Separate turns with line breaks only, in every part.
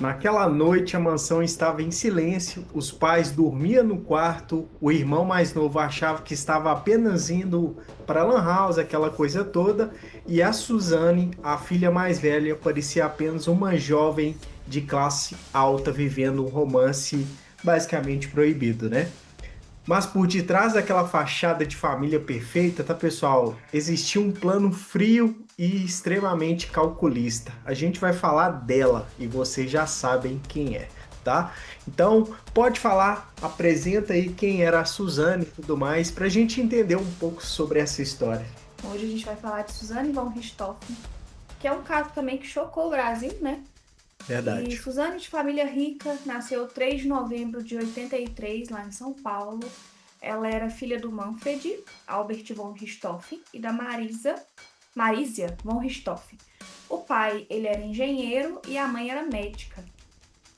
Naquela noite, a mansão estava em silêncio, os pais dormiam no quarto, o irmão mais novo achava que estava apenas indo para a Lan House, aquela coisa toda, e a Suzane, a filha mais velha, parecia apenas uma jovem de classe alta vivendo um romance basicamente proibido, né? Mas por detrás daquela fachada de família perfeita, tá, pessoal? Existia um plano frio e extremamente calculista. A gente vai falar dela e vocês já sabem quem é, tá? Então, pode falar, apresenta aí quem era a Suzane e tudo mais, pra gente entender um pouco sobre essa história.
Hoje a gente vai falar de Suzane von Richthofen, que é um caso também que chocou o Brasil, né? E
Verdade.
Suzane, de família rica, nasceu 3 de novembro de 83, lá em São Paulo. Ela era filha do Manfred Albert von Richthofen e da Marísia von Richthofen. O pai, ele era engenheiro e a mãe era médica.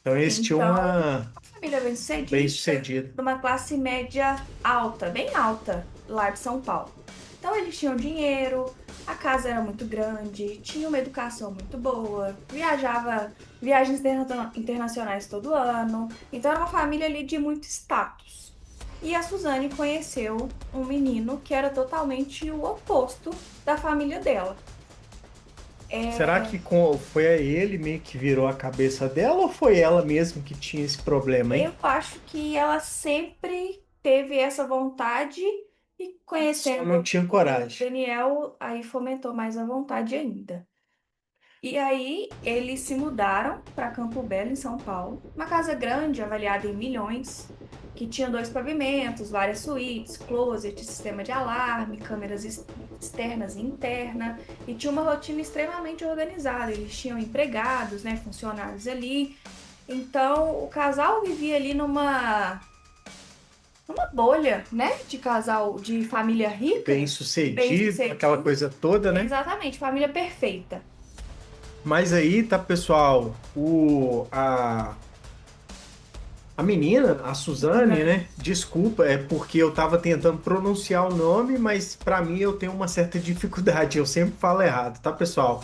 Então, eles tinham
Então,
uma
uma família bem-sucedida,
bem-sucedida.
de uma classe média alta, bem alta, lá de São Paulo. Então eles tinham dinheiro, a casa era muito grande, tinha uma educação muito boa, viajava viagens internacionais todo ano. Então era uma família ali de muito status. E a Suzane conheceu um menino que era totalmente o oposto da família dela.
Será que foi a ele meio que virou a cabeça dela ou foi ela mesmo que tinha esse problema, hein?
Eu acho que ela sempre teve essa vontade e
Só não
conhecendo
tinha
o
coragem.
Daniel, aí fomentou mais a vontade ainda. E aí eles se mudaram para Campo Belo, em São Paulo, uma casa grande, avaliada em milhões, que tinha dois pavimentos, várias suítes, closet, sistema de alarme, câmeras externas e interna, e tinha uma rotina extremamente organizada. Eles tinham empregados, né, funcionários ali. Então o casal vivia ali numa bolha, né, de casal de família
Bem
rica, bem
sucedido, aquela
sucedido.
coisa toda, né?
Exatamente, família perfeita.
Mas aí, tá, pessoal, a menina, a Suzane,
Suzane.
né? Desculpa, é porque eu tava tentando pronunciar o nome, mas pra mim eu tenho uma certa dificuldade, eu sempre falo errado, tá, pessoal?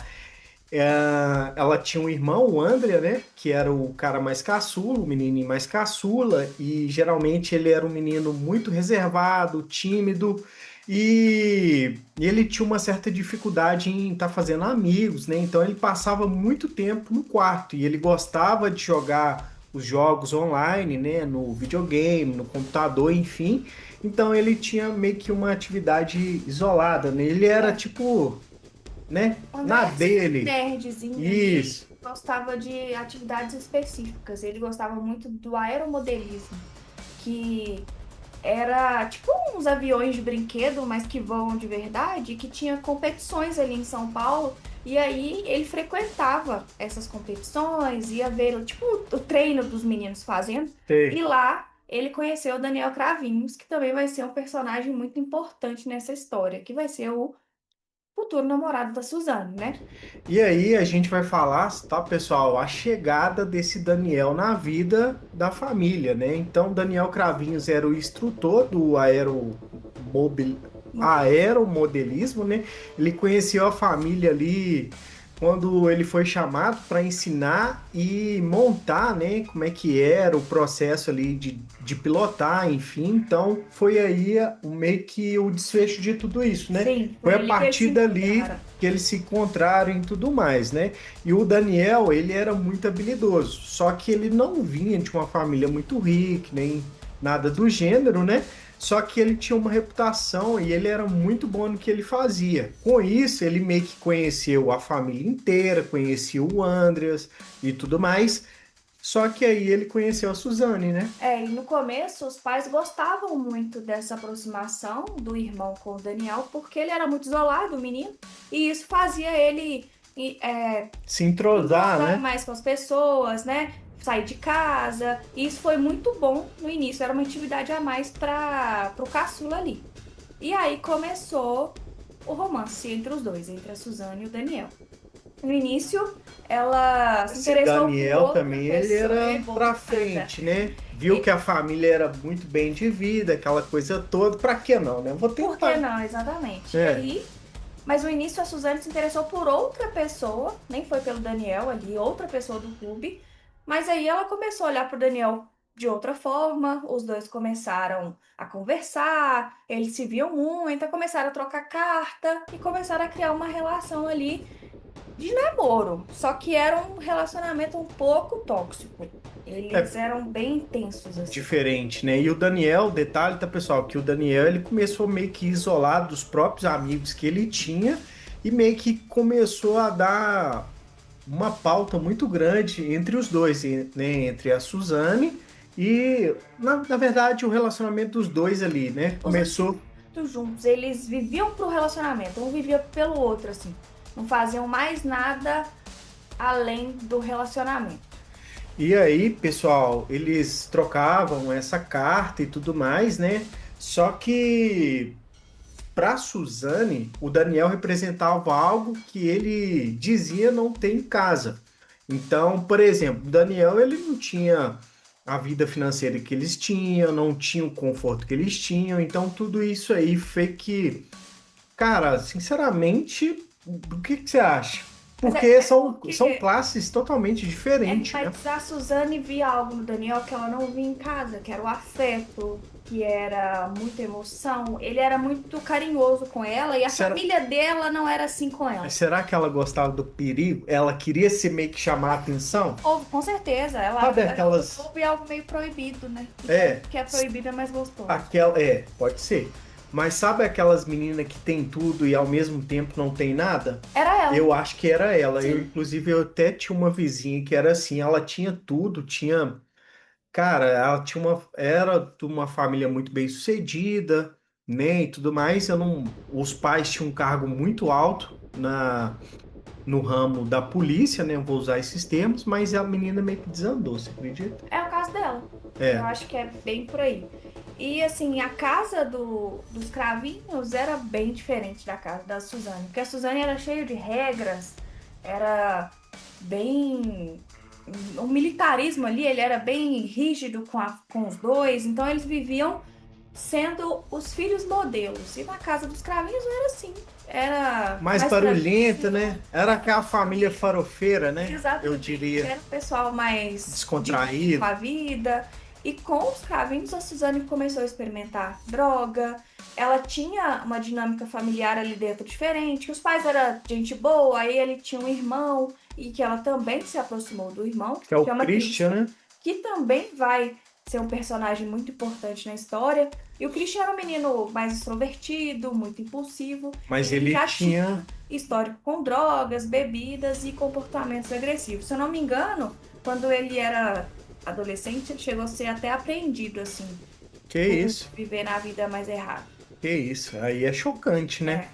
Ela tinha um irmão, o André, né? Que era o cara mais caçula, o menininho mais caçula, e geralmente ele era um menino muito reservado, tímido, e ele tinha uma certa dificuldade em estar fazendo amigos, né? Então ele passava muito tempo no quarto e ele gostava de jogar os jogos online, né? No videogame, no computador, enfim. Então ele tinha meio que uma atividade isolada, né? Ele era
É,
tipo, né?
o
Na
André era assim, um
dele.
nerdzinho ali,
Isso.
gostava de atividades específicas. Ele gostava muito do aeromodelismo, que era tipo uns aviões de brinquedo, mas que voam de verdade, que tinha competições ali em São Paulo. E aí ele frequentava essas competições, ia ver tipo o treino dos meninos fazendo. E
Sei.
lá ele conheceu o Daniel Cravinhos, que também vai ser um personagem muito importante nessa história, que vai ser o futuro namorado da Suzane, né?
E aí a gente vai falar, tá, pessoal, a chegada desse Daniel na vida da família, né? Então, Daniel Cravinhos era o instrutor do
Modelismo.
aeromodelismo, né? Ele conheceu a família ali quando ele foi chamado para ensinar e montar, né? Como é que era o processo ali de pilotar, enfim. Então, foi aí o meio que o desfecho de tudo isso, né?
Sim,
Foi
foi
a
ali que eles se
partir dali
encontraram.
que eles se encontraram e tudo mais, né? E o Daniel, ele era muito habilidoso, só que ele não vinha de uma família muito rica, nem nada do gênero, né? Só que ele tinha uma reputação e ele era muito bom no que ele fazia. Com isso, ele meio que conheceu a família inteira, conhecia o Andreas e tudo mais. Só que aí ele conheceu a Suzane, né?
É, e no começo os pais gostavam muito dessa aproximação do irmão com o Daniel, porque ele era muito isolado, o menino, e isso fazia ele
Se entrosar,
entrosar
né?
mais com as pessoas, né? Sair de casa. E isso foi muito bom no início, era uma atividade a mais para o caçula ali. E aí começou o romance entre os dois, entre a Suzane e o Daniel. No início, ela se
Esse
interessou por
Daniel
outra
também, ele
pessoa. É
era pra
voltada.
frente, né? Viu que a família era muito bem de vida, aquela coisa toda. Pra que não, né? Vou
Por que
tentar.
não, exatamente? E
É,
aí, mas no início a Suzane se interessou por outra pessoa, nem foi pelo Daniel ali, outra pessoa do clube, Mas aí ela começou a olhar para o Daniel de outra forma, os dois começaram a conversar, eles se viam muito, começaram a trocar carta e começaram a criar uma relação ali de namoro. Só que era um relacionamento um pouco tóxico. Eles
É
eram bem intensos, assim.
diferente, né? E o Daniel, detalhe, tá, pessoal, que o Daniel ele começou meio que isolado dos próprios amigos que ele tinha e meio que começou a dar uma pauta muito grande entre os dois, né? Entre a Suzane e, na verdade, o relacionamento dos dois ali, né?
Os dois
Começou.
muito juntos, eles viviam pro relacionamento, um vivia pelo outro, assim. Não faziam mais nada além do relacionamento.
E aí, pessoal, eles trocavam essa carta e tudo mais, né? Só que para Suzane, o Daniel representava algo que ele dizia não ter em casa. Então, por exemplo, o Daniel ele não tinha a vida financeira que eles tinham, não tinha o conforto que eles tinham. Então, tudo isso aí fez que, cara, sinceramente, o que que você acha?
Mas
Porque são
porque
classes totalmente diferentes, né?
mas a Suzane via algo no Daniel que ela não via em casa, que era o afeto, que era muita emoção. Ele era muito carinhoso com ela e a
Será,
família dela não era assim com ela.
será que ela gostava do perigo? Ela queria se meio que chamar a atenção?
Ou, com certeza,
Sabe
ela
aquelas.
houve algo meio proibido, né? E
É,
que é proibido é mais gostoso.
pode ser. Mas sabe aquelas meninas que tem tudo e ao mesmo tempo não tem nada?
Era ela,
Eu acho que era ela.
sim.
Inclusive, eu até tinha uma vizinha que era assim, ela tinha tudo, tinha. Cara, ela tinha era de uma família muito bem sucedida, né, e tudo mais. Eu não, os pais tinham um cargo muito alto no ramo da polícia, né? Eu vou usar esses termos, mas a menina meio que desandou, você acredita?
É o caso dela. Eu
É.
acho que é bem por aí. E assim, a casa dos cravinhos era bem diferente da casa da Suzane. Porque a Suzane era cheia de regras, era bem. O militarismo ali, ele era bem rígido com os dois. Então eles viviam sendo os filhos modelos. E na casa dos cravinhos não era assim. Era
Mais
mais
barulhenta, né?
tranquilo.
Era aquela família farofeira, né? Eu
Exatamente.
diria
Era o pessoal mais divertido com
descontraído.
a vida. E com os cravinhos, a Suzane começou a experimentar droga. Ela tinha uma dinâmica familiar ali dentro diferente. Os pais eram gente boa, aí ele tinha um irmão, e que ela também se aproximou do irmão, que
Que é
se
o
chama
Christian,
Christian,
né?
que também vai ser um personagem muito importante na história. E o Christian era um menino mais extrovertido, muito impulsivo, e
Mas
ele
ele
já tinha
tinha.
histórico com drogas, bebidas e comportamentos agressivos. Se eu não me engano, quando ele era adolescente, ele chegou a ser até apreendido, assim,
Que
por
isso?
viver na vida mais errada.
Que isso? Aí é chocante, né?
É,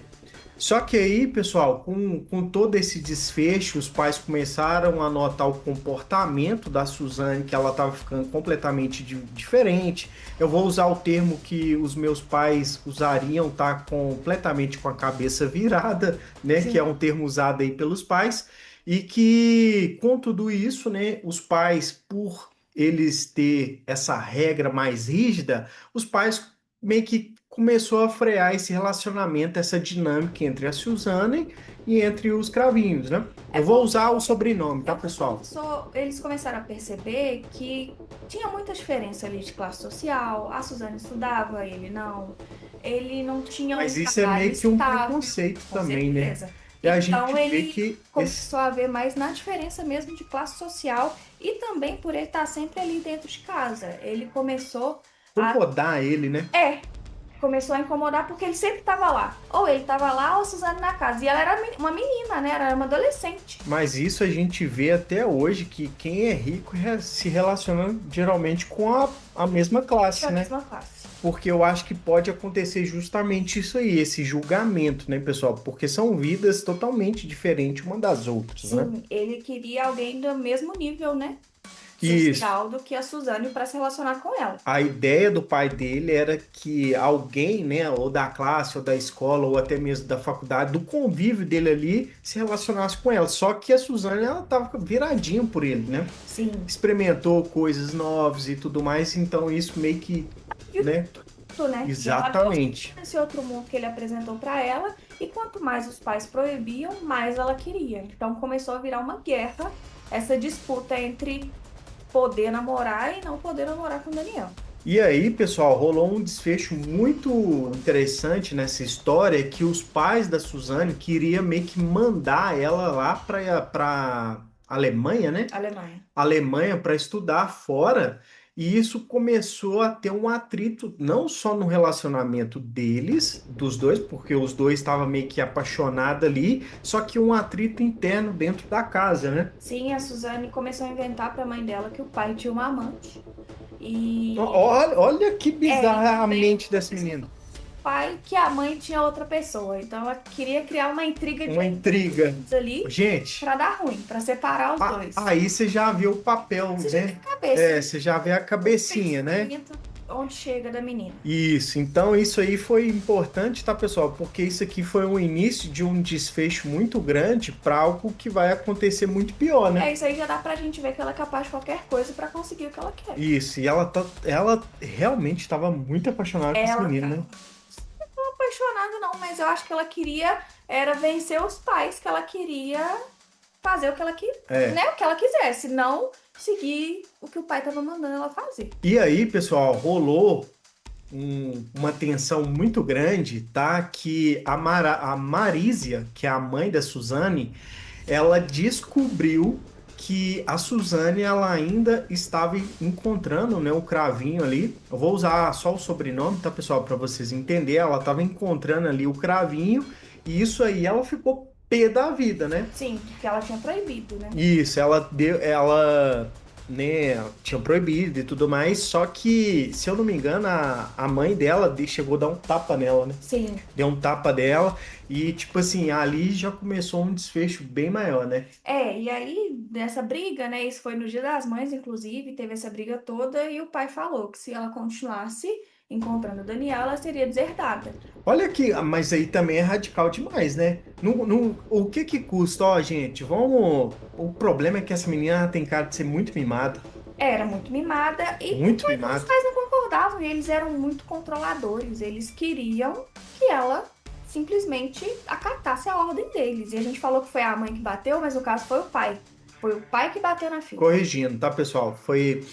Só que aí, pessoal, com todo esse desfecho, os pais começaram a notar o comportamento da Suzane, que ela estava ficando completamente diferente. Eu vou usar o termo que os meus pais usariam, tá? Completamente com a cabeça virada, né? Que é
sim.
um termo usado aí pelos pais. E que, com tudo isso, né? Os pais, por eles ter essa regra mais rígida, os pais meio que começou a frear esse relacionamento, essa dinâmica entre a Suzane e entre os cravinhos, né?
É
Eu vou
porque
usar o sobrenome, tá,
ela
pessoal?
começou, eles começaram a perceber que tinha muita diferença ali de classe social. A Suzane estudava, ele não. Ele não tinha um
Mas isso é
trabalho
meio que um
estável,
preconceito
com
também, né?
certeza.
E a
Então
gente vê
ele
que esse,
começou a ver mais na diferença mesmo de classe social e também por ele estar sempre ali dentro de casa. Ele começou a.
incomodar ele, né?
É, começou a incomodar porque ele sempre estava lá. Ou ele estava lá ou a Suzane na casa. E ela era uma menina, né? Ela era uma adolescente.
Mas isso a gente vê até hoje que quem é rico se relaciona geralmente com a mesma classe,
Da
né?
mesma classe.
Porque eu acho que pode acontecer justamente isso aí, esse julgamento, né, pessoal? Porque são vidas totalmente diferentes uma das outras, né?
Sim, ele queria alguém do mesmo nível, né?
Isso.
Social do que a Suzane para se relacionar com ela.
A ideia do pai dele era que alguém, né, ou da classe, ou da escola, ou até mesmo da faculdade, do convívio dele ali, se relacionasse com ela. Só que a Suzane, ela tava viradinha por ele, né?
Sim.
Experimentou coisas novas e tudo mais, então isso meio que,
Viu
né?
tudo, né? E ela
Exatamente.
gostou desse outro mundo que ele apresentou para ela. E quanto mais os pais proibiam, mais ela queria. Então começou a virar uma guerra, essa disputa entre poder namorar e não poder namorar com o Daniel.
E aí, pessoal, rolou um desfecho muito interessante nessa história que os pais da Suzane queriam meio que mandar ela lá para Alemanha, né?
Alemanha.
Alemanha para estudar fora, e isso começou a ter um atrito não só no relacionamento deles, dos dois, porque os dois estavam meio que apaixonados ali, só que um atrito interno dentro da casa, né?
Sim, a Suzane começou a inventar para a mãe dela que o pai tinha uma amante. E
Olha que bizarra a
então,
mente desse menino.
pai que a mãe tinha outra pessoa. Então ela queria criar uma intriga
Uma
de
intriga.
ali
Gente,
para dar ruim, para separar os dois.
aí você já viu o papel,
Você já tem
né?
a cabeça,
É, você já vê a cabecinha, né?
pensamento onde chega da menina.
Isso, então isso aí foi importante, tá, pessoal? Porque isso aqui foi o início de um desfecho muito grande para algo que vai acontecer muito pior, né?
É, isso aí já dá pra gente ver que ela é capaz de qualquer coisa pra conseguir o que ela quer.
Isso, e ela realmente estava muito apaixonada com esse
Ela
menino, né?
não apaixonada não, mas eu acho que ela queria era vencer os pais, que ela queria fazer o que ela queria,
É.
né, o que ela quisesse, não seguir o que o pai tava mandando ela fazer.
E aí, pessoal, rolou uma tensão muito grande, tá? Que a Marísia, que é a mãe da Suzane, ela descobriu que a Suzane ela ainda estava encontrando, né, o cravinho ali. Eu vou usar só o sobrenome, tá, pessoal, para vocês entenderem. Ela estava encontrando ali o cravinho e isso aí ela ficou pé da vida, né?
Sim, porque ela tinha proibido, né?
Isso, ela, né, tinha proibido e tudo mais, só que, se eu não me engano, a mãe dela chegou a dar um tapa nela, né?
Sim.
Deu um tapa dela e, tipo assim, ali já começou um desfecho bem maior, né?
É, e aí, nessa briga, né? Isso foi no Dia das Mães, inclusive, teve essa briga toda, e o pai falou que se ela continuasse encontrando o Daniel, ela seria deserdada.
Olha aqui, mas aí também é radical demais, né? O que que custa? Ó, gente, vamos. O problema é que essa menina tem cara de ser muito mimada.
Era muito mimada e
Muito
os
mimada.
pais não concordavam, e eles eram muito controladores. Eles queriam que ela simplesmente acatasse a ordem deles. E a gente falou que foi a mãe que bateu, mas no caso foi o pai. Foi o pai que bateu na filha.
Corrigindo, tá, pessoal? Foi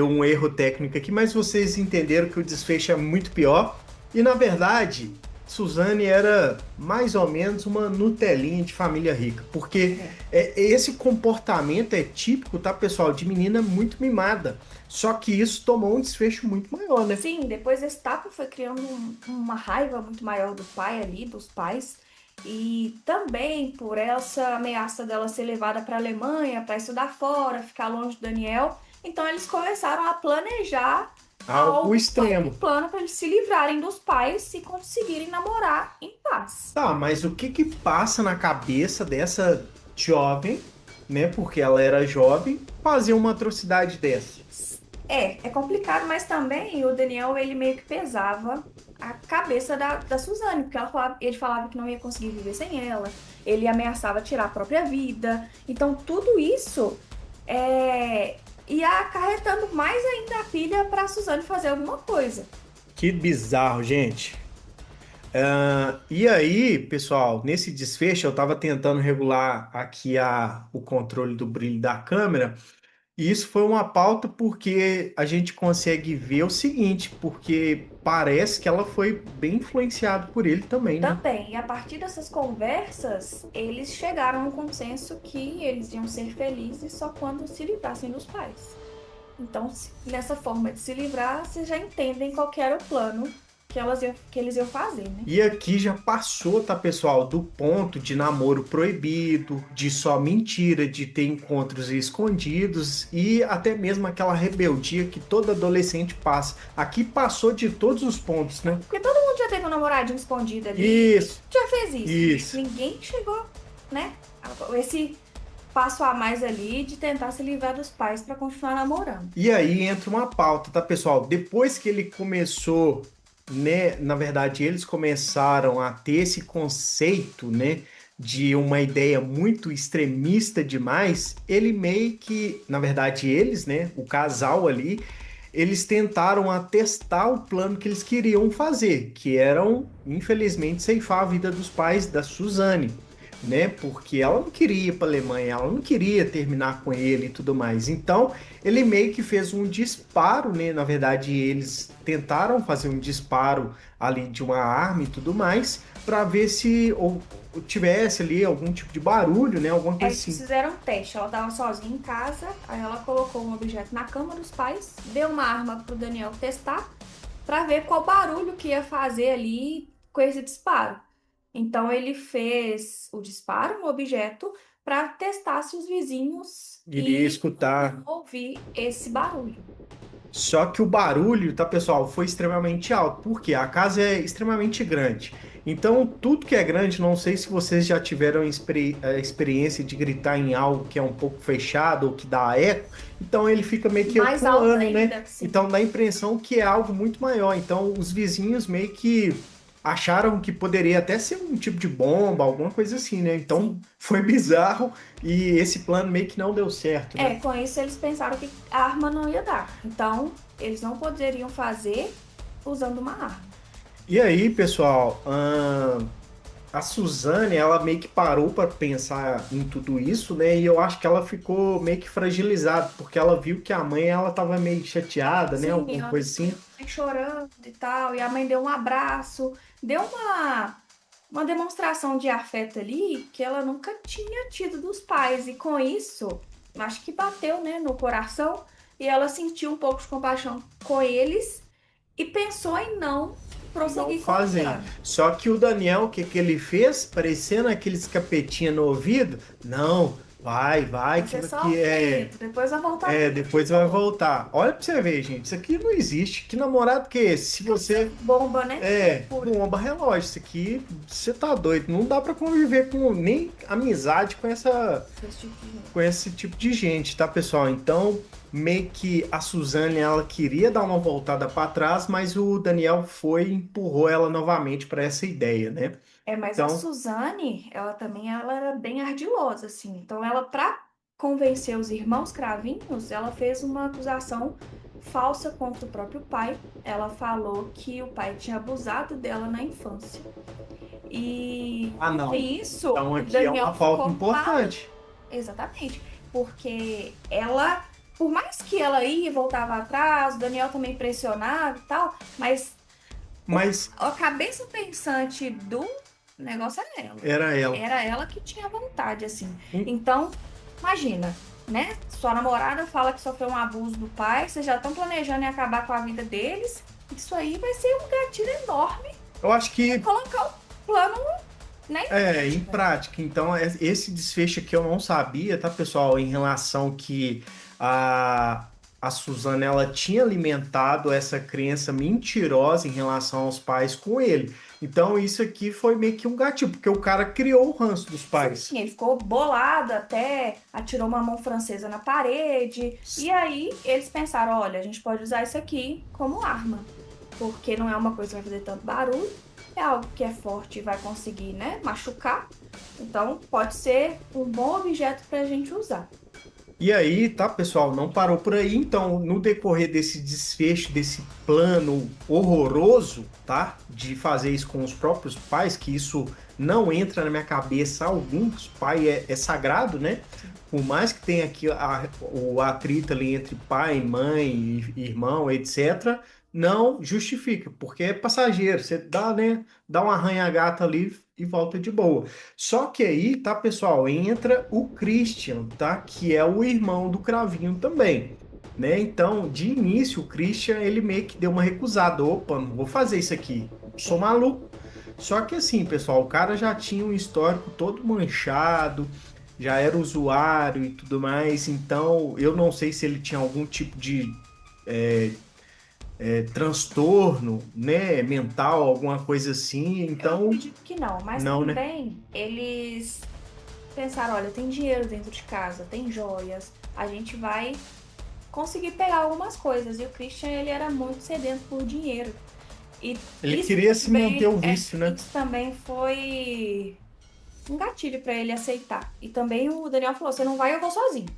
um erro técnico aqui, mas vocês entenderam que o desfecho é muito pior. E na verdade, Suzane era mais ou menos uma Nutelinha de família rica, porque esse comportamento é típico, tá, pessoal, de menina muito mimada. Só que isso tomou um desfecho muito maior, né?
Sim, depois desse tapa foi criando uma raiva muito maior do pai ali, dos pais. E também por essa ameaça dela ser levada para a Alemanha para estudar fora, ficar longe do Daniel. Então eles começaram a planejar
Ao
algo,
extremo.
um plano para eles se livrarem dos pais e conseguirem namorar em paz.
Tá, mas o que que passa na cabeça dessa jovem, né? Porque ela era jovem, fazer uma atrocidade dessa?
É complicado, mas também o Daniel, ele meio que pesava a cabeça da Suzane, porque ele falava que não ia conseguir viver sem ela, ele ameaçava tirar a própria vida. Então, tudo isso ia acarretando mais ainda a pilha para a Suzane fazer alguma coisa.
Que bizarro, gente. E aí, pessoal, nesse desfecho eu estava tentando regular aqui o controle do brilho da câmera, e isso foi uma pauta porque a gente consegue ver o seguinte, porque parece que ela foi bem influenciada por ele também, né?
Também, e a partir dessas conversas, eles chegaram a um consenso que eles iam ser felizes só quando se livrassem dos pais. Então, nessa forma de se livrar, vocês já entendem qual que era o plano que eles iam fazer, né?
E aqui já passou, tá, pessoal, do ponto de namoro proibido, de só mentira, de ter encontros escondidos e até mesmo aquela rebeldia que todo adolescente passa. Aqui passou de todos os pontos, né?
Porque todo mundo já teve um namoradinho escondido ali.
Isso,
Já fez isso.
isso.
Ninguém chegou, né? Esse passo a mais ali de tentar se livrar dos pais para continuar namorando.
E aí entra uma pauta, tá, pessoal? Depois que ele começou, né, na verdade, eles começaram a ter esse conceito, né, de uma ideia muito extremista demais, ele meio que, na verdade, eles, né, o casal ali, eles tentaram atestar o plano que eles queriam fazer, que eram, infelizmente, ceifar a vida dos pais da Suzane. né? Porque ela não queria ir para Alemanha, ela não queria terminar com ele e tudo mais. Então, ele meio que fez um disparo, né? Na verdade, eles tentaram fazer um disparo ali de uma arma e tudo mais, para ver se ou tivesse ali algum tipo de barulho, né? Alguma
Aí
coisa
eles
assim.
fizeram um teste. Ela estava sozinha em casa, aí ela colocou um objeto na cama dos pais, deu uma arma pro Daniel testar para ver qual barulho que ia fazer ali com esse disparo. Então ele fez o disparo no objeto para testar se os vizinhos
Iria
iam
escutar.
ouvir esse barulho.
Só que o barulho, tá, pessoal, foi extremamente alto, porque a casa é extremamente grande. Então, tudo que é grande, não sei se vocês já tiveram a experiência de gritar em algo que é um pouco fechado ou que dá eco, então ele fica meio que
Mais alto
ecoando, né?
ainda, sim.
Então dá a impressão que é algo muito maior. Então, os vizinhos meio que acharam que poderia até ser um tipo de bomba, alguma coisa assim, né? Então,
Sim.
foi bizarro e esse plano meio que não deu certo, né?
É, com isso eles pensaram que a arma não ia dar. Então, eles não poderiam fazer usando uma arma.
E aí, pessoal, a Suzane, ela meio que parou para pensar em tudo isso, né? E eu acho que ela ficou meio que fragilizada, porque ela viu que a mãe, ela tava meio chateada, né?
Sim,
Alguma
ela
coisa assim.
chorando e tal, e a mãe deu um abraço, deu uma demonstração de afeto ali que ela nunca tinha tido dos pais, e com isso, acho que bateu, né, no coração, e ela sentiu um pouco de compaixão com eles e pensou em não
Não
prosseguir com o
fazem.
plano.
Só que o Daniel, o que que ele fez? Parecendo aqueles capetinha no ouvido. Não, vai,
Vai ser só
que
um
é.
tempo, depois vai voltar
É,
tudo de
depois vai
novo.
voltar. Olha pra você ver, gente. Isso aqui não existe. Que namorado que é esse? Se você
Bomba, né? Pura.
bomba relógio, isso aqui, você tá doido. Não dá pra conviver com nem amizade
Esse tipo de gente.
com esse tipo de gente, tá, pessoal? Então, meio que a Suzane, ela queria dar uma voltada pra trás, mas o Daniel foi e empurrou ela novamente pra essa ideia, né?
É, mas a
Então,
Suzane, ela era bem ardilosa, assim. Então, ela, para convencer os irmãos Cravinhos, ela fez uma acusação falsa contra o próprio pai. Ela falou que o pai tinha abusado dela na infância. E
ah,
com
não.
isso,
Então
o
aqui é uma
Daniel
falta
ficou mal.
importante.
Exatamente. Porque ela, por mais que ela ia e voltava atrás, o Daniel também pressionava e tal, mas
Mas
a cabeça pensante do negócio era ela.
era ela.
Era ela que tinha vontade, assim. Então, imagina, né? Sua namorada fala que sofreu um abuso do pai, vocês já estão planejando em acabar com a vida deles. Isso aí vai ser um gatilho enorme
Eu acho
pra
que
colocar o plano, né, em
em
prática.
prática. Então, esse desfecho aqui eu não sabia, tá, pessoal? Em relação que a Suzana, ela tinha alimentado essa crença mentirosa em relação aos pais com ele. Então, isso aqui foi meio que um gatilho, porque o cara criou o ranço dos
Sim,
pais.
ele ficou bolado até, atirou uma mão francesa na parede. E aí eles pensaram: olha, a gente pode usar isso aqui como arma, porque não é uma coisa que vai fazer tanto barulho, é algo que é forte e vai conseguir, né, machucar. Então pode ser um bom objeto para a gente usar.
E aí, tá, pessoal, não parou por aí. Então, no decorrer desse desfecho, desse plano horroroso, tá, de fazer isso com os próprios pais, que isso não entra na minha cabeça algum, que o pai é sagrado, né? Por mais que tenha aqui o atrito ali entre pai, mãe, irmão, etc., não justifica, porque é passageiro. Você dá, né, dá um arranha-gato ali e volta de boa. Só que aí, tá, pessoal, entra o Christian, tá? Que é o irmão do Cravinho também, né? Então, de início, o Christian, ele meio que deu uma recusada. Opa, não vou fazer isso aqui. Sou
É.
maluco. Só que assim, pessoal, o cara já tinha um histórico todo manchado, já era usuário e tudo mais, então eu não sei se ele tinha algum tipo de transtorno, né, mental, alguma coisa assim,
Eu
então
acredito que não, mas
não, né?
também eles pensaram: olha, tem dinheiro dentro de casa, tem joias, a gente vai conseguir pegar algumas coisas. E o Christian, ele era muito sedento por dinheiro. E
Ele queria se manter o vício, né?
isso também foi um gatilho para ele aceitar. E também o Daniel falou: você não vai, eu vou sozinho.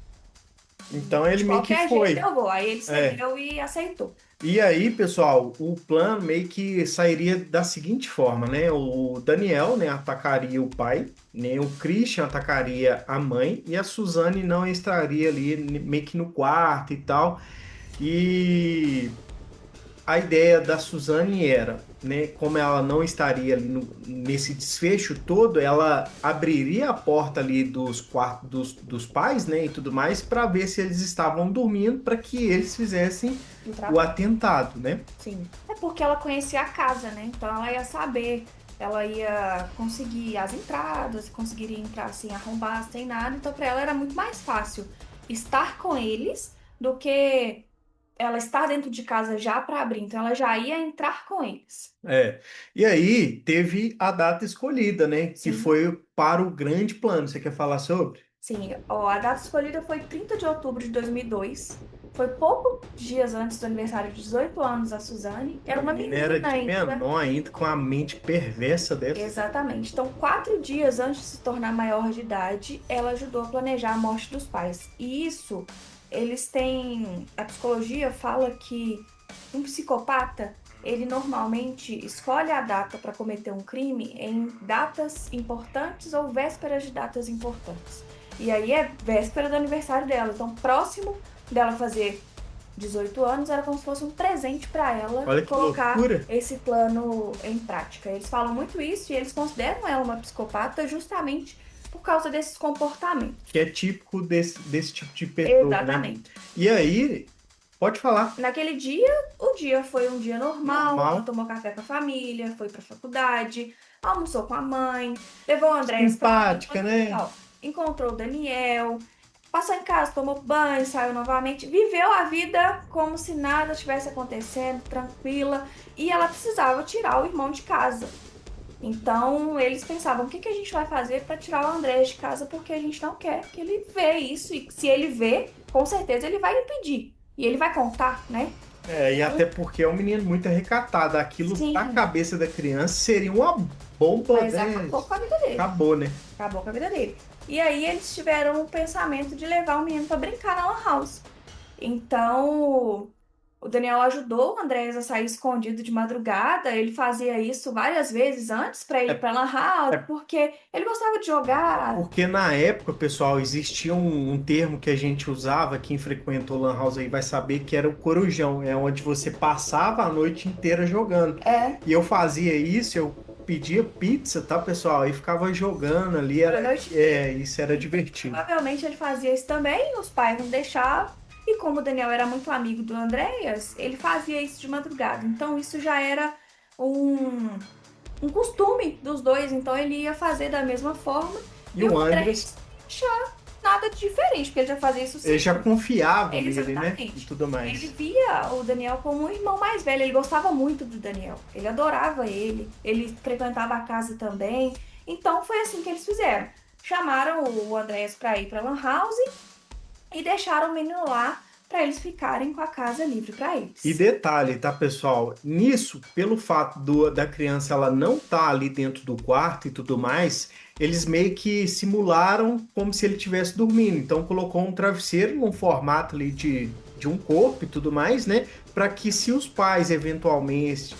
Então ele
De
meio que
qualquer jeito
foi.
eu vou. Aí ele
É,
cedeu e aceitou.
E aí, pessoal, o plano meio que sairia da seguinte forma, né? O Daniel, né, atacaria o pai, né? O Christian atacaria a mãe e a Suzane não estaria ali meio que no quarto e tal. E a ideia da Suzane era, né, como ela não estaria ali nesse desfecho todo, ela abriria a porta ali dos quartos dos pais, né, e tudo mais, para ver se eles estavam dormindo, para que eles fizessem o
Entrar?
atentado, né?
Sim. É porque ela conhecia a casa, né? Então ela ia saber, ela ia conseguir as entradas, conseguiria entrar sem arrombar, sem nada. Então para ela era muito mais fácil estar com eles do que ela estar dentro de casa já para abrir. Então ela já ia entrar com eles.
É. E aí teve a data escolhida, né, que
Sim.
foi para o grande plano. Você quer falar sobre?
Sim, ó, a data escolhida foi 30 de outubro de 2002. Foi poucos dias antes do aniversário de 18 anos da Suzane. Era
A
uma
menina era
menina
de
ainda.
menor ainda, com a mente perversa dessa.
Exatamente. Então, 4 dias antes de se tornar maior de idade, ela ajudou a planejar a morte dos pais. E isso, eles têm. A psicologia fala que um psicopata, ele normalmente escolhe a data para cometer um crime em datas importantes ou vésperas de datas importantes. E aí é véspera do aniversário dela. Então, próximo dela fazer 18 anos, era como se fosse um presente para ela
Olha que
colocar
loucura.
esse plano em prática. Eles falam muito isso e eles consideram ela uma psicopata justamente por causa desses comportamentos.
Que é típico desse tipo de pessoa, né?
Exatamente.
E aí, pode falar,
Naquele dia, o dia foi um dia normal. Ela
normal,
tomou café com a família, foi para a faculdade, almoçou com a mãe, levou o Andréas para
simpática, né?
encontrou o Daniel, passou em casa, tomou banho, saiu novamente, viveu a vida como se nada tivesse acontecendo, tranquila, e ela precisava tirar o irmão de casa. Então eles pensavam: o que que a gente vai fazer para tirar o Andrés de casa, porque a gente não quer que ele vê isso, e se ele vê, com certeza ele vai impedir. E ele vai contar, né?
É, e até porque é um menino muito recatado. Aquilo na
Sim,
cabeça da criança seria uma bomba,
mas
né?
acabou com a vida dele.
Acabou, né?
Acabou com a vida dele. E aí eles tiveram o pensamento de levar o menino para brincar na lan house. Então, o Daniel ajudou o Andrés a sair escondido de madrugada. Ele fazia isso várias vezes antes para ir
É,
para lan house,
é
porque ele gostava de jogar.
porque na época, pessoal, existia um termo que a gente usava, quem frequentou Lan House aí vai saber, que era o corujão, é onde você passava a noite inteira jogando.
É,
E eu fazia isso, eu pedia pizza, tá, pessoal? E ficava jogando ali,
a noite
isso era
inteira.
divertido.
Provavelmente ele fazia isso também, os pais não deixavam. E como o Daniel era muito amigo do Andréas, ele fazia isso de madrugada. Então isso já era um, um costume dos dois. Então ele ia fazer da mesma forma.
E
E o
o
Andréas
Andres,
não achava nada de diferente, porque ele já fazia isso
ele já
sempre.
confiava nele, né? E
Exatamente.
tudo
Ele
mais.
via o Daniel como um irmão mais velho. Ele gostava muito do Daniel. Ele adorava ele. Ele frequentava a casa também. Então foi assim que eles fizeram. Chamaram o Andrés para ir para Lan House e deixaram o menino lá para eles ficarem com a casa livre para
E
eles.
detalhe, tá, pessoal? Nisso, pelo fato da criança ela não estar ali dentro do quarto e tudo mais, eles meio que simularam como se ele estivesse dormindo. Então, colocou um travesseiro num formato ali de um corpo e tudo mais, né? Para que se os pais eventualmente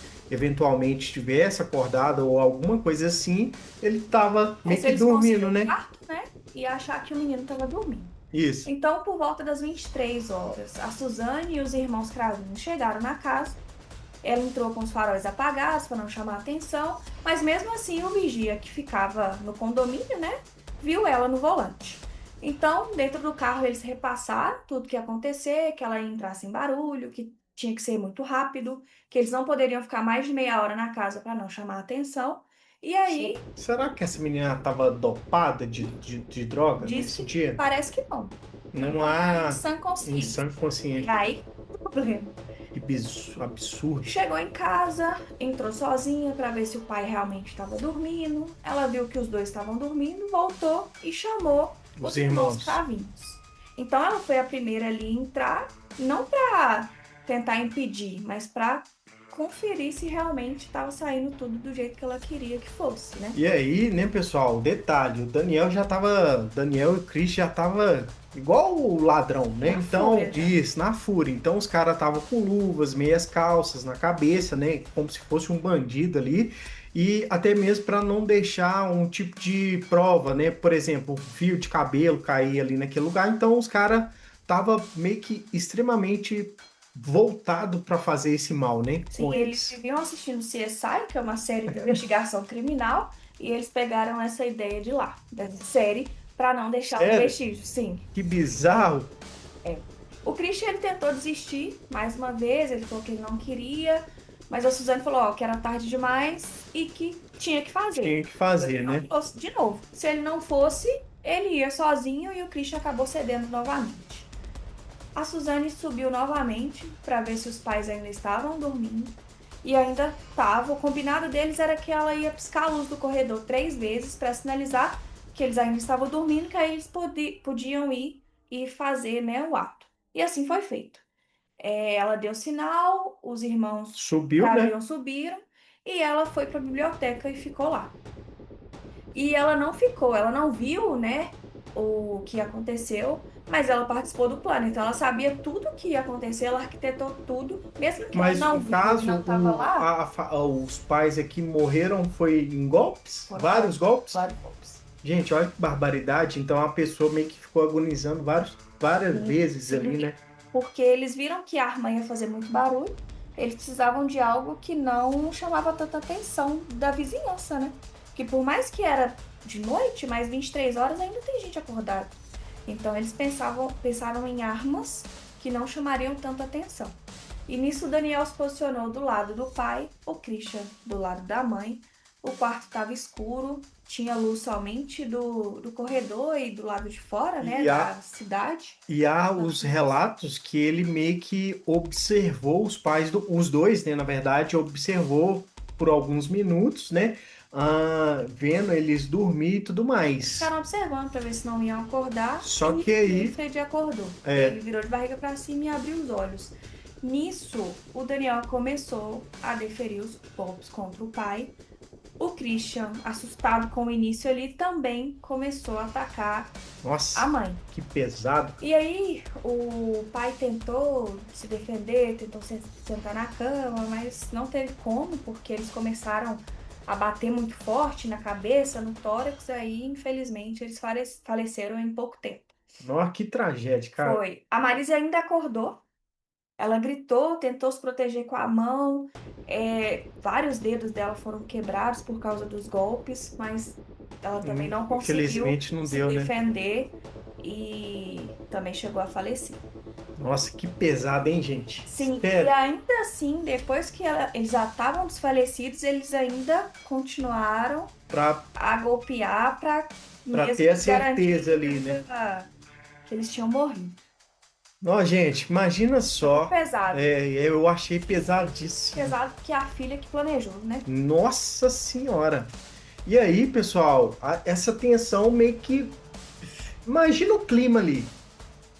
tivesse acordado ou alguma coisa assim, ele tava
Aí
meio
se
que
eles fossem
dormindo,
no
né?
quarto, né, e achar que o menino estava dormindo.
Isso.
Então, por volta das 23 horas, a Suzane e os irmãos Cravini chegaram na casa. Ela entrou com os faróis apagados para não chamar atenção, mas mesmo assim o vigia que ficava no condomínio, né, viu ela no volante. Então, dentro do carro eles repassaram tudo que ia acontecer, que ela ia entrar sem barulho, que tinha que ser muito rápido, que eles não poderiam ficar mais de meia hora na casa para não chamar atenção. E aí,
Será que essa menina tava dopada de droga
diz
nesse
que
dia?
parece que não.
Não
Em
há
sã consciência.
insano
E
consciente.
aí, problema.
Que absurdo.
Chegou em casa, entrou sozinha para ver se o pai realmente estava dormindo. Ela viu que os dois estavam dormindo, voltou e chamou
Os
os irmãos
irmãos.
Cravinhos. Então ela foi a primeira ali a entrar, não para tentar impedir, mas para conferir se realmente estava saindo tudo do jeito que ela queria que fosse, né?
E aí, né, pessoal, detalhe, o Daniel já tava, Daniel e o Chris já tava igual o ladrão, né?
Na
Então,
fúria já.
isso, na fúria. Então os caras estavam com luvas, meias calças na cabeça, né, como se fosse um bandido ali, e até mesmo para não deixar um tipo de prova, né? Por exemplo, um fio de cabelo cair ali naquele lugar. Então os caras tava meio que extremamente voltado para fazer esse mal, né,
Sim,
com
eles
eles.
viviam assistindo CSI, que é uma série de investigação criminal, e eles pegaram essa ideia de lá, dessa série, para não deixar os
Sério?
vestígios. Sim.
Que bizarro.
É. O Christian ele tentou desistir mais uma vez, ele falou que ele não queria, mas a Suzane falou ó, que era tarde demais e que tinha que fazer.
Tinha que fazer,
Ele não
né?
fosse de novo. Se ele não fosse, ele ia sozinho e o Christian acabou cedendo novamente. A Suzane subiu novamente para ver se os pais ainda estavam dormindo e ainda estavam. O combinado deles era que ela ia piscar a luz do corredor 3 vezes para sinalizar que eles ainda estavam dormindo, que aí eles podiam ir e fazer, né, o ato. E assim foi feito. Ela deu sinal, os irmãos
Subiu,
já
né?
haviam subiram e ela foi para a biblioteca e ficou lá. E ela não ficou, ela não viu, né, o que aconteceu, mas ela participou do plano, então ela sabia tudo o que ia acontecer, ela arquitetou tudo, mesmo que ela
Mas
não
no
viu e
caso,
não estava lá,
os pais aqui morreram foi em golpes?
foram
Vários golpes?
vários golpes.
Gente, olha que barbaridade. Então a pessoa meio que ficou agonizando várias
Sim,
vezes ali,
sim,
né?
porque eles viram que a arma ia fazer muito barulho, eles precisavam de algo que não chamava tanta atenção da vizinhança, né? Que por mais que era de noite, mais 23 horas, ainda tem gente acordada. Então eles pensaram em armas que não chamariam tanta atenção. E nisso Daniel se posicionou do lado do pai, o Christian do lado da mãe. O quarto estava escuro, tinha luz somente do corredor e do lado de fora, né,
E
da
há,
cidade.
e há
Das
os
ruas.
relatos que ele meio que observou os pais, os dois, né? Na verdade, observou por alguns minutos, né? Vendo eles dormir e tudo
Eles
mais.
ficaram observando para ver se não iam acordar
Só
e
que
o
aí,
Fred acordou.
é,
Ele virou de barriga para cima e abriu os olhos. Nisso, o Daniel começou a deferir os golpes contra o pai. O Christian, assustado com o início ali, também começou a atacar a
nossa,
mãe.
que pesado.
E aí, o pai tentou se defender, tentou sentar na cama, mas não teve como, porque eles começaram a bater muito forte na cabeça, no tórax, aí, infelizmente, eles faleceram em pouco tempo.
Nossa, que tragédia, cara.
Foi. A Marisa ainda acordou, ela gritou, tentou se proteger com a mão, vários dedos dela foram quebrados por causa dos golpes, mas ela também não conseguiu
Infelizmente não
se
deu, né?
defender e também chegou a falecer.
Nossa, que pesado, hein, gente?
Sim, e
Sério,
ainda assim, depois que eles já estavam desfalecidos, eles ainda continuaram
pra,
a golpear para
pra
mesmo
ter a
garantir
certeza ali, né?
que eles tinham morrido.
Ó, gente, imagina
Foi muito
só.
pesado.
Eu achei pesadíssimo.
Pesado porque é a filha que planejou, né?
Nossa Senhora. E aí, pessoal, essa tensão meio que. Imagina o clima ali.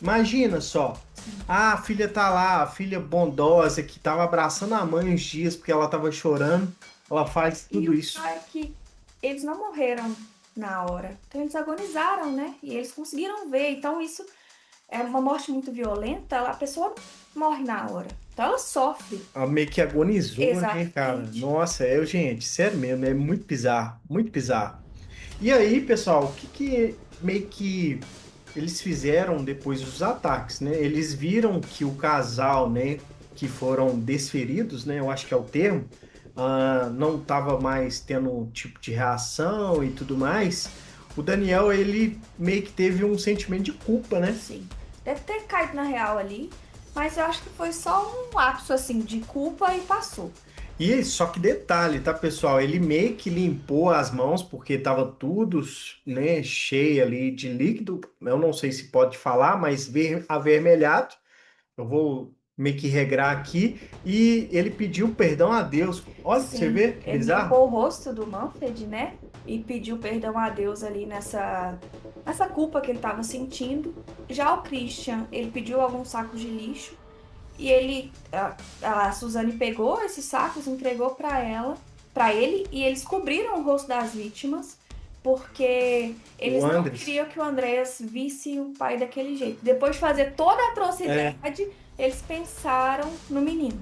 Imagina só. Ah, a filha tá lá, a filha bondosa que tava abraçando a mãe uns dias porque ela tava chorando. Ela faz
E
tudo
o
isso.
pior é que eles não morreram na hora. Então eles agonizaram, né? E eles conseguiram ver. Então isso é uma morte muito violenta. A pessoa não morre na hora. Então ela sofre.
Ela meio que agonizou, né, cara?
Exatamente.
Nossa, gente, sério mesmo, é muito bizarro, muito bizarro. E aí, pessoal, o que que meio que eles fizeram depois dos ataques, né? Eles viram que o casal, né, que foram desferidos, né, eu acho que é o termo, não estava mais tendo um tipo de reação e tudo mais. O Daniel, ele meio que teve um sentimento de culpa, né?
Sim. Deve ter caído na real ali. Mas eu acho que foi só um lapso assim de culpa e passou.
E só que detalhe, tá, pessoal? Ele meio que limpou as mãos porque tava tudo, né, cheio ali de líquido. Eu não sei se pode falar, mas avermelhado. Eu vou meio que regrar aqui. E ele pediu perdão a Deus. Olha, pra você
Sim,
ver que
ele
bizarro.
limpou o rosto do Manfred, né? E pediu perdão a Deus ali nessa culpa que ele estava sentindo. Já o Christian, ele pediu alguns sacos de lixo e a Suzane pegou esses sacos, entregou para ele, e eles cobriram o rosto das vítimas, porque
O
eles não
Andres.
queriam que o Andreas visse o pai daquele jeito. Depois de fazer toda a
É.
atrocidade, eles pensaram no menino.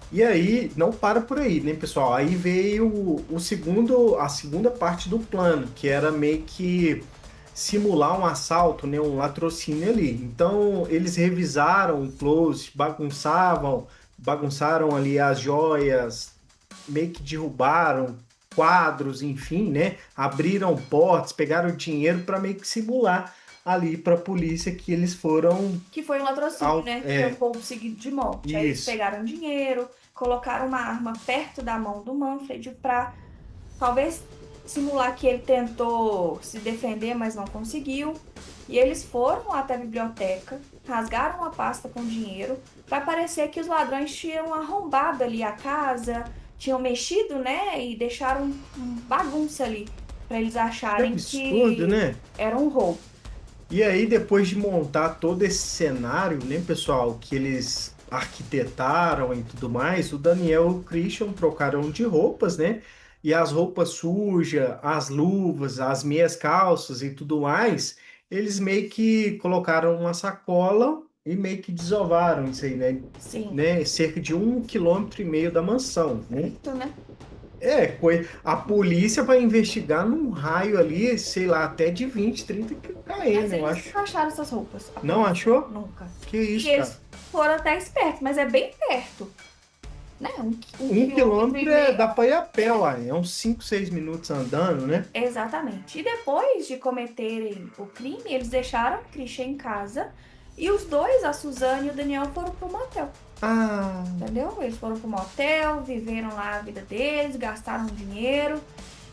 E aí, não para por aí, né, pessoal? Aí veio a segunda parte do plano, que era meio que simular um assalto, né, um latrocínio ali. Então, eles revisaram o closet, bagunçaram ali as joias, meio que derrubaram quadros, enfim, né? Abriram portas, pegaram dinheiro para meio que simular ali para a polícia que eles foram
Que foi um latrocínio,
ao,
né? Que foi um
é,
roubo seguido de morte. Aí eles
isso.
pegaram dinheiro, colocaram uma arma perto da mão do Manfred para talvez simular que ele tentou se defender, mas não conseguiu. E eles foram até a biblioteca, rasgaram a pasta com dinheiro, para parecer que os ladrões tinham arrombado ali a casa, tinham mexido, né? E deixaram bagunça ali, para eles
Que
acharem
absurdo,
que
né?
era um roubo.
E aí, depois de montar todo esse cenário, né, pessoal, que eles arquitetaram e tudo mais, o Daniel e o Christian trocaram de roupas, né? E as roupas sujas, as luvas, as meias calças e tudo mais, eles meio que colocaram uma sacola e meio que desovaram isso aí, né?
Sim,
Cerca de 1,5 km da mansão, né?
perto, né?
A polícia vai investigar num raio ali, sei lá, até de 20, 30
Mas
km, eu
eles
acho.
nunca acharam essas roupas, a
Não
polícia.
achou?
Nunca.
Que
E
isso, cara?
eles foram até espertos, mas é bem perto, né? Um
Um
quilômetro e
quilômetro é,
meio.
dá pra ir a pé, uai. É uns 5, 6 minutos andando, né?
Exatamente. E depois de cometerem o crime, eles deixaram o Christian em casa e os dois, a Suzane e o Daniel, foram pro motel.
Ah,
Entendeu? Eles foram pro motel, viveram lá a vida deles, gastaram dinheiro.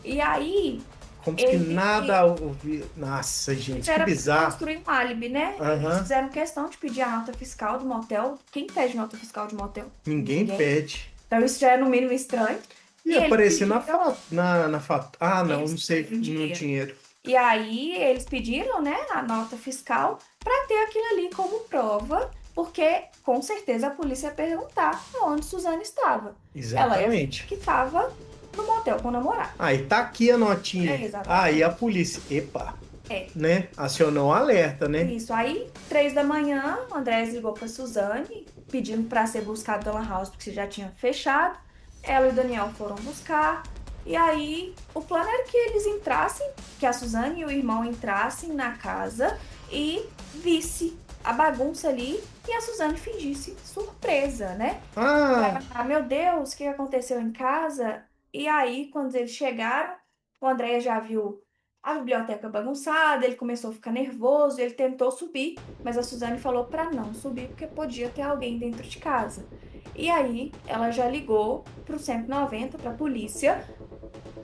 E aí,
como se
eles
nada ouvi. Nossa, gente, que
tiveram que
bizarro.
construir um álibi, né? Eles
Aham.
fizeram questão de pedir a nota fiscal do motel. Quem pede nota fiscal de motel?
Ninguém
Ninguém.
pede.
Então isso já é no mínimo estranho. E
E
eles
aparecer na
pediram,
foto. Na foto. Ah, não,
eles
não sei.
pediram
No
dinheiro.
dinheiro.
E aí eles pediram, né, a nota fiscal para ter aquilo ali como prova, porque com certeza a polícia ia perguntar onde Suzana estava. Ela ia falar
Exatamente.
que estava no motel com o namorado.
Aí tá aqui a
É,
notinha. Aí a
exatamente.
polícia, epa,
É.
né? Acionou o alerta, né?
Isso. Aí, 3 da manhã, o Andrés ligou para Suzane, pedindo para ser buscado pela House, porque já tinha fechado. Ela e o Daniel foram buscar. E aí, o plano era que eles entrassem, que a Suzane e o irmão entrassem na casa e visse a bagunça ali e a Suzane fingisse surpresa, né?
Ah,
Ah, meu Deus, o que aconteceu em casa? E aí, quando eles chegaram, o André já viu a biblioteca bagunçada, ele começou a ficar nervoso, ele tentou subir, mas a Suzane falou para não subir porque podia ter alguém dentro de casa. E aí, ela já ligou pro 190, para a polícia,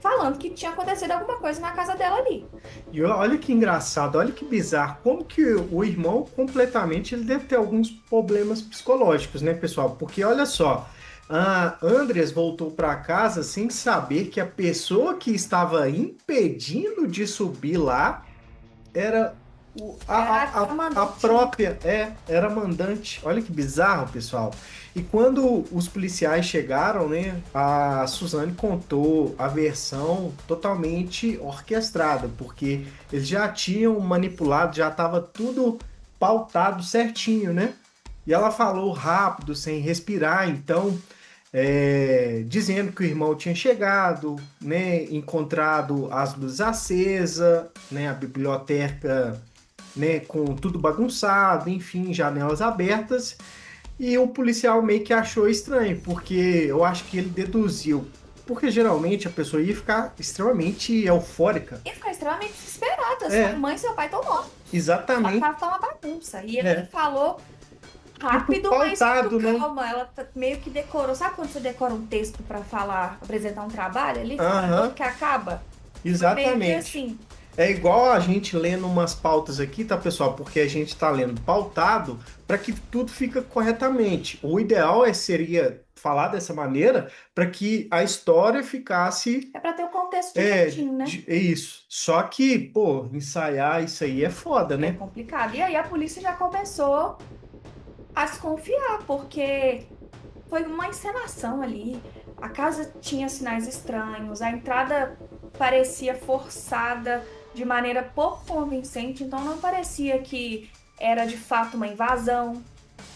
falando que tinha acontecido alguma coisa na casa dela ali.
e olha que engraçado, olha que bizarro. Como que o irmão completamente ele deve ter alguns problemas psicológicos, né, pessoal? Porque olha só, a Andres voltou para casa sem saber que a pessoa que estava impedindo de subir lá era
Era a
a
mandante, né?
própria, era mandante. Olha que bizarro, pessoal. E quando os policiais chegaram, né, a Suzane contou a versão totalmente orquestrada, porque eles já tinham manipulado, já estava tudo pautado certinho, né? E ela falou rápido, sem respirar, então dizendo que o irmão tinha chegado, né, encontrado as luzes acesas, né, a biblioteca, né, com tudo bagunçado, enfim, janelas abertas, e o policial meio que achou estranho, porque eu acho que ele deduziu, porque geralmente a pessoa ia ficar extremamente eufórica.
E ficar extremamente desesperada. Sua
É,
mãe e seu pai estão mortos. A
exatamente.
casa tá uma bagunça. E ele
É.
falou
Tipo,
rápido, mas muito
pautado, né?
calma. Ela meio que decorou. Sabe quando você decora um texto pra falar, apresentar um trabalho ali,
Aham,
que acaba? Foi meio que
exatamente.
assim.
É igual a gente lendo umas pautas aqui, tá, pessoal? Porque a gente tá lendo pautado para que tudo fica corretamente. O ideal seria falar dessa maneira para que a história ficasse
É pra ter o contexto direitinho, né?
é isso. Só que, pô, ensaiar isso aí é foda,
É
né?
complicado. E aí a polícia já começou a desconfiar, porque foi uma encenação ali. A casa tinha sinais estranhos, a entrada parecia forçada de maneira pouco convincente, então não parecia que era de fato uma invasão,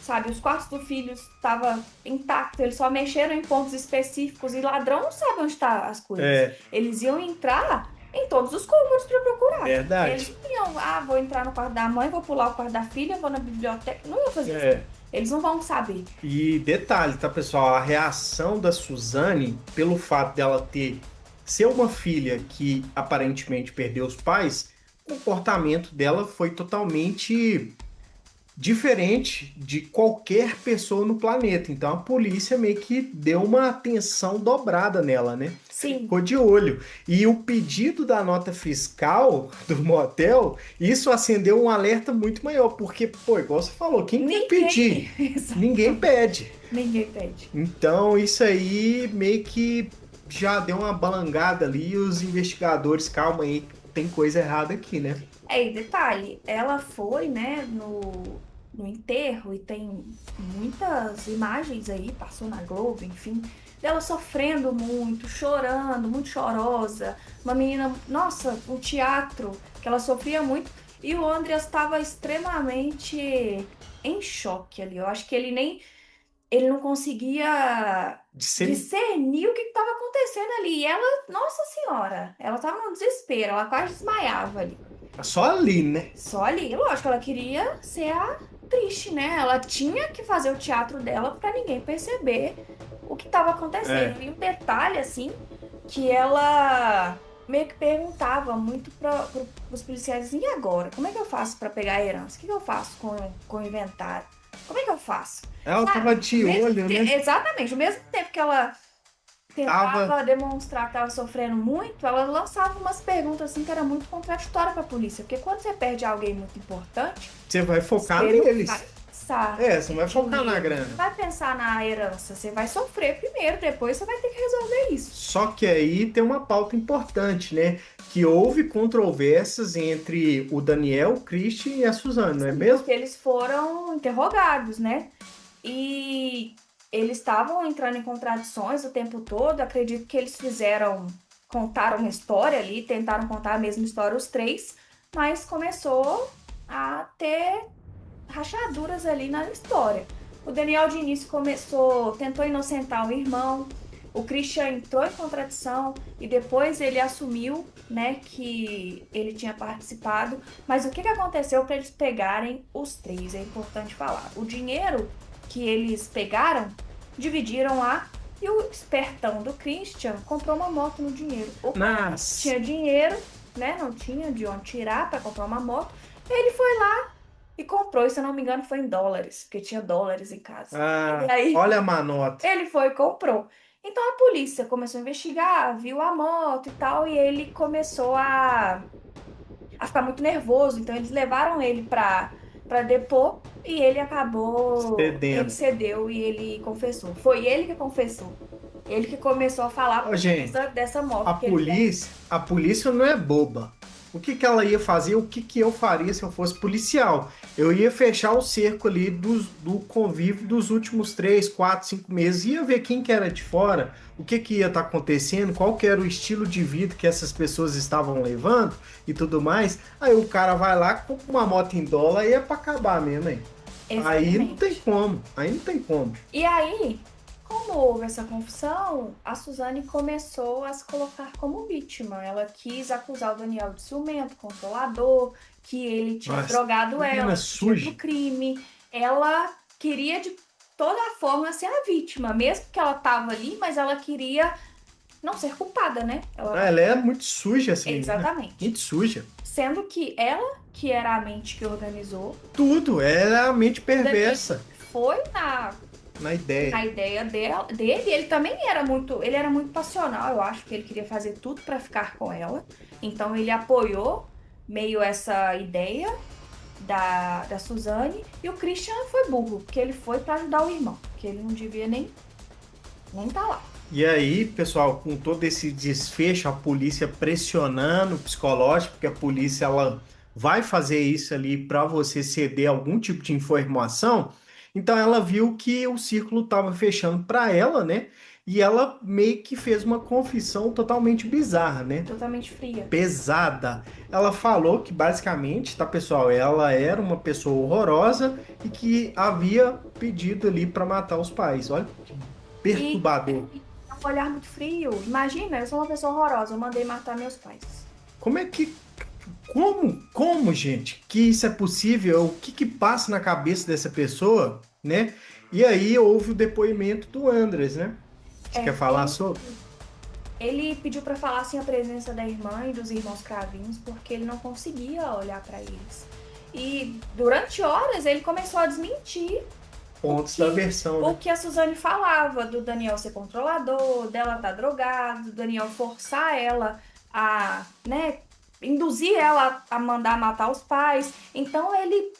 sabe? Os quartos do filho estavam intactos, eles só mexeram em pontos específicos e ladrão não sabe onde estão as coisas.
É,
Eles iam entrar em todos os cômodos para procurar. Eles
verdade.
não iam, vou entrar no quarto da mãe, vou pular o quarto da filha, vou na biblioteca. Não iam fazer isso.
É.
Eles não vão saber.
E detalhe, tá, pessoal? A reação da Suzane, pelo fato dela ter ser uma filha que aparentemente perdeu os pais, o comportamento dela foi totalmente diferente de qualquer pessoa no planeta. Então a polícia meio que deu uma atenção dobrada nela, né?
Sim.
Ficou de olho. E o pedido da nota fiscal do motel, isso acendeu um alerta muito maior, porque, pô, igual você falou, quem vai
Ninguém.
pedir? Ninguém
Exatamente.
pede.
Ninguém pede.
Então isso aí meio que já deu uma balangada ali e os investigadores, calma aí, tem coisa errada aqui, né?
E detalhe, ela foi, né, no enterro e tem muitas imagens aí, passou na Globo, enfim, dela sofrendo muito, chorando, muito chorosa. Uma menina, nossa, um teatro que ela sofria muito. E o Andreas estava extremamente em choque ali. Eu acho que ele não conseguia discernir o que estava acontecendo ali. E ela, nossa senhora, ela estava num desespero, ela quase desmaiava ali.
Só ali, né?
Só ali, lógico, ela queria ser a triste, né? Ela tinha que fazer o teatro dela para ninguém perceber o que estava
É.
acontecendo. E um detalhe, assim, que ela meio que perguntava muito para os policiais assim, e agora? Como é que eu faço para pegar a herança? O que eu faço com o inventário? Como é que eu faço?
Ela tava
Sabe?
de olho, né?
Exatamente, ao mesmo tempo que ela
Tava.
tentava demonstrar que estava sofrendo muito, ela lançava umas perguntas assim que era muito contraditória para a polícia, porque quando você perde alguém muito importante,
Você vai focar
você não vai
neles.
pensar
É, você não vai
em
focar na
dinheiro,
grana.
não vai pensar na herança, você vai sofrer primeiro, depois você vai ter que resolver isso.
Só que aí tem uma pauta importante, né? Que houve controvérsias entre o Daniel, o Christian e a Suzane, não é
Sim,
mesmo?
porque eles foram interrogados, né? E eles estavam entrando em contradições o tempo todo. Acredito que eles contaram uma história ali, tentaram contar a mesma história os três, mas começou a ter rachaduras ali na história. O Daniel de início tentou inocentar o irmão, o Christian entrou em contradição e depois ele assumiu, né, que ele tinha participado. Mas o que aconteceu para eles pegarem os três? É importante falar. O dinheiro que eles pegaram, dividiram lá e o espertão do Christian comprou uma moto no dinheiro. O pai
Nas.
tinha dinheiro, né, não tinha de onde tirar para comprar uma moto. Ele foi lá e comprou, e se eu não me engano, foi em dólares, porque tinha dólares em casa. E
Ah,
aí
olha a manota.
ele foi e comprou. Então a polícia começou a investigar, viu a moto e tal, e ele começou a ficar muito nervoso. Então eles levaram ele para depor e ele
Cedendo.
cedeu e ele confessou. Foi ele que confessou. Ele que começou a falar
Ó,
por
gente,
causa dessa moto que ele
a polícia não é boba. O que que ela ia fazer? O que que eu faria se eu fosse policial? Eu ia fechar o cerco ali do convívio dos últimos 3, 4, 5 meses. Ia ver quem que era de fora, o que que ia estar acontecendo, qual que era o estilo de vida que essas pessoas estavam levando e tudo mais. Aí o cara vai lá, compra uma moto em dólar e é pra acabar mesmo, hein? Aí não tem
exatamente.
como. Aí não tem como.
E aí, como houve essa confusão, a Suzane começou a se colocar como vítima. Ela quis acusar o Daniel de ciumento, controlador, que ele tinha
Nossa,
drogado
menina
ela, que tinha do
suja.
crime. Ela queria de toda forma ser a vítima, mesmo que ela estava ali, mas ela queria não ser culpada, né?
Ah, ela é muito suja, essa menina.
Exatamente.
Muito suja.
Sendo que ela, que era a mente que organizou,
Tudo. Ela é a mente
o Daniel
perversa
foi
na ideia.
a ideia dele, ele era muito passional, eu acho que ele queria fazer tudo para ficar com ela. Então ele apoiou meio essa ideia da Suzane e o Christian foi burro, porque ele foi para ajudar o irmão, que ele não devia nem tá lá.
E aí, pessoal, com todo esse desfecho, a polícia pressionando o psicológico, porque a polícia ela vai fazer isso ali para você ceder algum tipo de informação. Então ela viu que o círculo estava fechando para ela, né? E ela meio que fez uma confissão totalmente bizarra, né?
Totalmente fria.
Pesada. Ela falou que basicamente, tá, pessoal, ela era uma pessoa horrorosa e que havia pedido ali para matar os pais. Olha que
E
perturbador.
é um olhar muito frio. Imagina, eu sou uma pessoa horrorosa, eu mandei matar meus pais.
Como é que como, gente, que isso é possível? O que que passa na cabeça dessa pessoa, né? E aí houve o depoimento do Andres, né? Você quer
É,
falar sobre?
ele pediu para falar sem a presença da irmã e dos irmãos cravinhos, porque ele não conseguia olhar para eles. E durante horas ele começou a desmentir o
Pontos da
que,
versão,
o
né?
que a Suzane falava, do Daniel ser controlador, dela estar drogada, do Daniel forçar ela a, né, induzir ela a mandar matar os pais. Então ele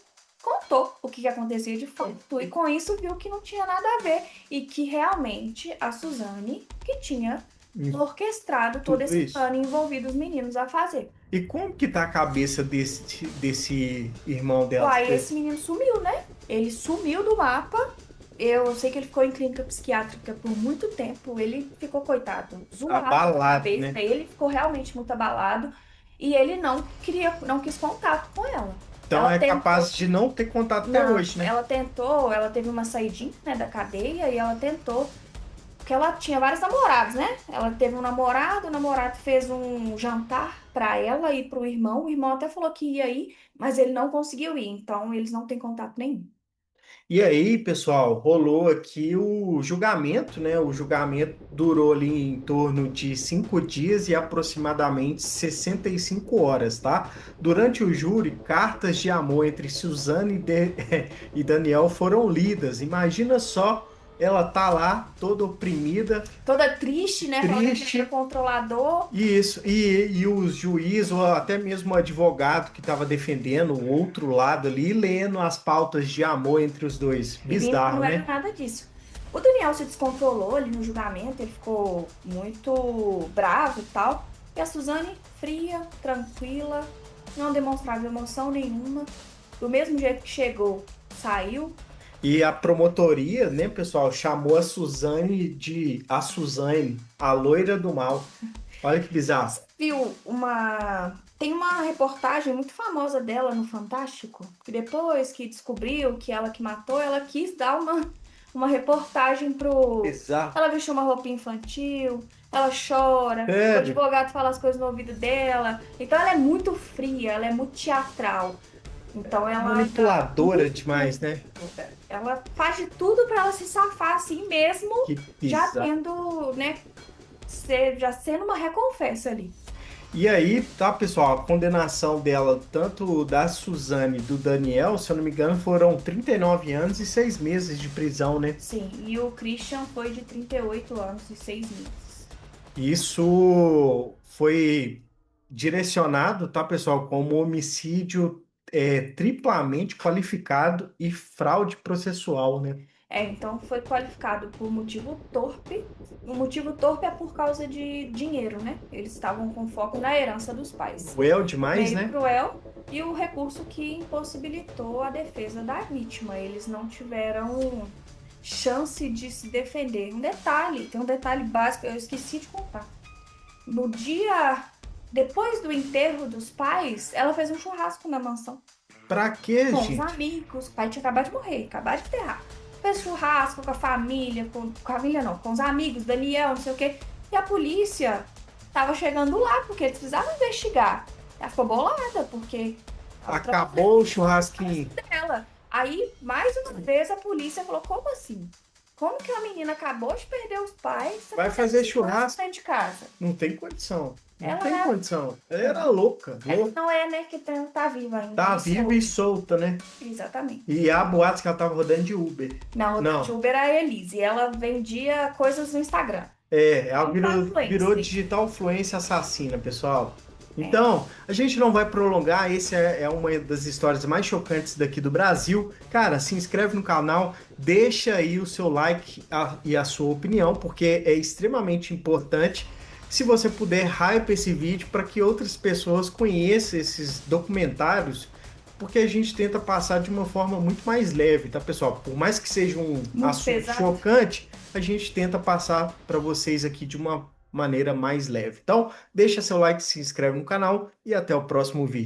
contou o que acontecia de fato e com isso viu que não tinha nada a ver e que realmente a Suzane que tinha
Em
orquestrado todo
tudo
esse
isso.
plano e envolvido os meninos a fazer.
E como que tá a cabeça desse irmão dela?
Uai, esse menino sumiu, né? Ele sumiu do mapa. Eu sei que ele ficou em clínica psiquiátrica por muito tempo. Ele ficou, coitado, zoado da
Abalado,
cabeça.
né?
Ele ficou realmente muito abalado. E ele não quis contato com ela.
Então
Ela
é
tentou.
capaz de não ter contato até
Não,
hoje, né?
ela tentou, ela teve uma saidinha, né, da cadeia e ela tentou. Porque ela tinha vários namorados, né? Ela teve um namorado, o namorado fez um jantar pra ela e pro irmão. O irmão até falou que ia ir, mas ele não conseguiu ir, então eles não têm contato nenhum.
E aí, pessoal, rolou aqui o julgamento, né? O julgamento durou ali em torno de 5 dias e aproximadamente 65 horas, tá? Durante o júri, cartas de amor entre Suzane e Daniel foram lidas. Imagina só, ela tá lá toda oprimida,
Toda triste, né? Falando que ele era
triste.
controlador.
Isso, e o juiz, ou até mesmo o advogado que estava defendendo o outro lado ali, lendo as pautas de amor entre os dois.
E vindo que
Bizarro,
não era
né?
nada disso. O Daniel se descontrolou ali no julgamento, ele ficou muito bravo e tal. E a Suzane, fria, tranquila, não demonstrava emoção nenhuma. Do mesmo jeito que chegou, saiu.
E a promotoria, né, pessoal, chamou a Suzane de a Suzane, a loira do mal. Olha que bizarro.
Viu uma. Tem uma reportagem muito famosa dela no Fantástico, que depois que descobriu que ela que matou, ela quis dar uma reportagem pro.
Bizarro.
Ela vestiu uma roupinha infantil, ela chora, o
Sério?
advogado fala as coisas no ouvido dela. Então ela é muito fria, ela é muito teatral. Então ela
Manipuladora demais, né?
ela faz de tudo pra ela se safar assim mesmo,
Que
já
bizarro.
tendo, né, já sendo uma recompensa ali.
E aí, tá, pessoal, a condenação dela, tanto da Suzane e do Daniel, se eu não me engano, foram 39 anos e 6 meses de prisão, né?
Sim, e o Christian foi de 38 anos e 6 meses.
Isso foi direcionado, tá, pessoal, como homicídio triplamente qualificado e fraude processual, né?
Então foi qualificado por motivo torpe. O motivo torpe é por causa de dinheiro, né? Eles estavam com foco na herança dos pais.
Cruel demais,
Meio
né?
cruel e o recurso que impossibilitou a defesa da vítima. Eles não tiveram chance de se defender. Tem um detalhe básico, eu esqueci de contar. No dia depois do enterro dos pais, ela fez um churrasco na mansão
Pra quê,
com os
gente?
amigos. O pai tinha acabado de morrer, acabado de enterrar. Fez churrasco com a família, com a família não, com os amigos, Daniel, não sei o quê. E a polícia tava chegando lá, porque eles precisavam investigar. Ela ficou bolada, porque a outra
Acabou o churrasquinho.
dela. Aí, mais uma vez, a polícia falou: como assim? Como que a menina acabou de perder os pais? Você
Vai
tá
fazer
fazendo
churrasco?
dentro de casa?
Não tem condição. Não
Ela
tem
é-
condição. Ela era louca, louca.
Não é, né, que tá viva ainda.
Tá
Isso.
viva e solta, né?
Exatamente.
E há boatos que ela tava rodando de Uber.
Não,
Não.
a youtuber era a Elise. Ela vendia coisas no Instagram.
Ela
Influencer.
virou digital influência assassina, pessoal. Então, a gente não vai prolongar, essa é uma das histórias mais chocantes daqui do Brasil. Cara, se inscreve no canal, deixa aí o seu like e a sua opinião, porque é extremamente importante. Se você puder, hype esse vídeo para que outras pessoas conheçam esses documentários porque a gente tenta passar de uma forma muito mais leve, tá, pessoal? Por mais que seja um
Muito
assunto
pesado.
chocante, a gente tenta passar para vocês aqui de uma maneira mais leve. Então, deixa seu like, se inscreve no canal e até o próximo vídeo.